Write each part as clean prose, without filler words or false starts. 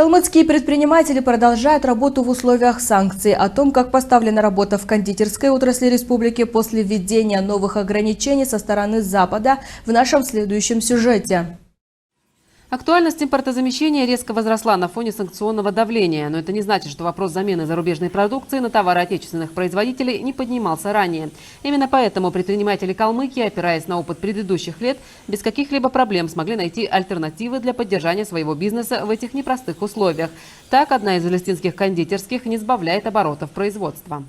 Калмыцкие предприниматели продолжают работу в условиях санкций. О том, как поставлена работа в кондитерской отрасли республики после введения новых ограничений со стороны Запада, в нашем следующем сюжете. Актуальность импортозамещения резко возросла на фоне санкционного давления. Но это не значит, что вопрос замены зарубежной продукции на товары отечественных производителей не поднимался ранее. Именно поэтому предприниматели Калмыкии, опираясь на опыт предыдущих лет, без каких-либо проблем смогли найти альтернативы для поддержания своего бизнеса в этих непростых условиях. Так, одна из элистинских кондитерских не сбавляет оборотов производства.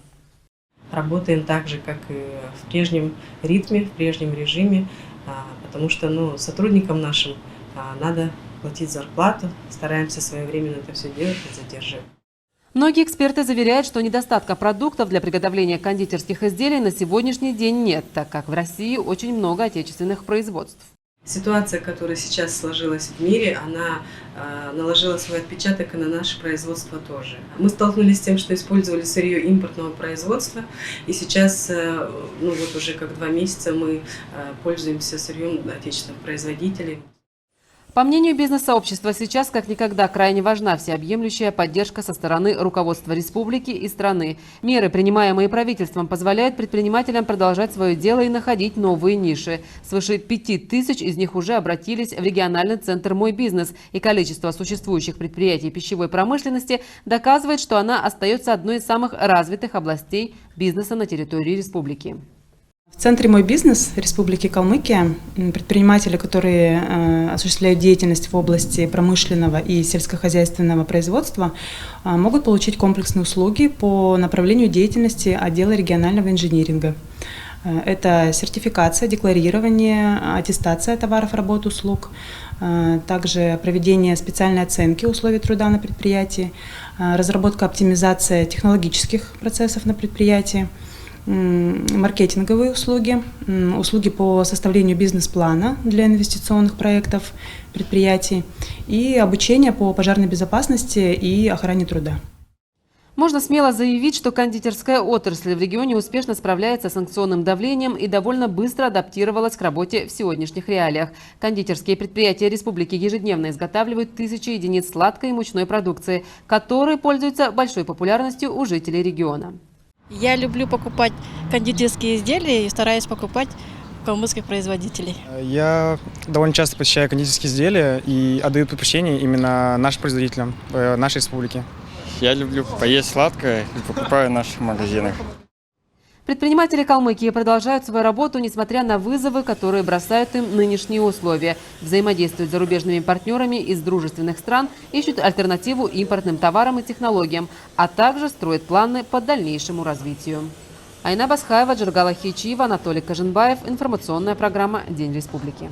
Работаем так же, как и в прежнем ритме, в прежнем режиме, потому что сотрудникам нашим надо платить зарплату, стараемся своевременно это все делать и задерживать. Многие эксперты заверяют, что недостатка продуктов для приготовления кондитерских изделий на сегодняшний день нет, так как в России очень много отечественных производств. Ситуация, которая сейчас сложилась в мире, она наложила свой отпечаток и на наше производство тоже. Мы столкнулись с тем, что использовали сырье импортного производства, и сейчас, уже как 2 месяца мы пользуемся сырьем отечественных производителей. По мнению бизнес-сообщества, сейчас как никогда крайне важна всеобъемлющая поддержка со стороны руководства республики и страны. Меры, принимаемые правительством, позволяют предпринимателям продолжать свое дело и находить новые ниши. Свыше 5000 из них уже обратились в региональный центр «Мой бизнес», и количество существующих предприятий пищевой промышленности доказывает, что она остается одной из самых развитых областей бизнеса на территории республики. В центре «Мой бизнес» Республики Калмыкия предприниматели, которые осуществляют деятельность в области промышленного и сельскохозяйственного производства, могут получить комплексные услуги по направлению деятельности отдела регионального инжиниринга. Это сертификация, декларирование, аттестация товаров, работ, услуг, также проведение специальной оценки условий труда на предприятии, разработка, оптимизация технологических процессов на предприятии, маркетинговые услуги, услуги по составлению бизнес-плана для инвестиционных проектов предприятий и обучение по пожарной безопасности и охране труда. Можно смело заявить, что кондитерская отрасль в регионе успешно справляется с санкционным давлением и довольно быстро адаптировалась к работе в сегодняшних реалиях. Кондитерские предприятия республики ежедневно изготавливают тысячи единиц сладкой и мучной продукции, которые пользуются большой популярностью у жителей региона. Я люблю покупать кондитерские изделия и стараюсь покупать калмыцких производителей. Я довольно часто посещаю кондитерские изделия и отдаю предпочтение именно нашим производителям нашей республики. Я люблю поесть сладкое и покупаю в наших магазинах. Предприниматели Калмыкии продолжают свою работу, несмотря на вызовы, которые бросают им нынешние условия. Взаимодействуют с зарубежными партнерами из дружественных стран, ищут альтернативу импортным товарам и технологиям, а также строят планы по дальнейшему развитию. Айна Басхаева, Джаргала Хичиева, Анатолий Коженбаев. Информационная программа «День республики».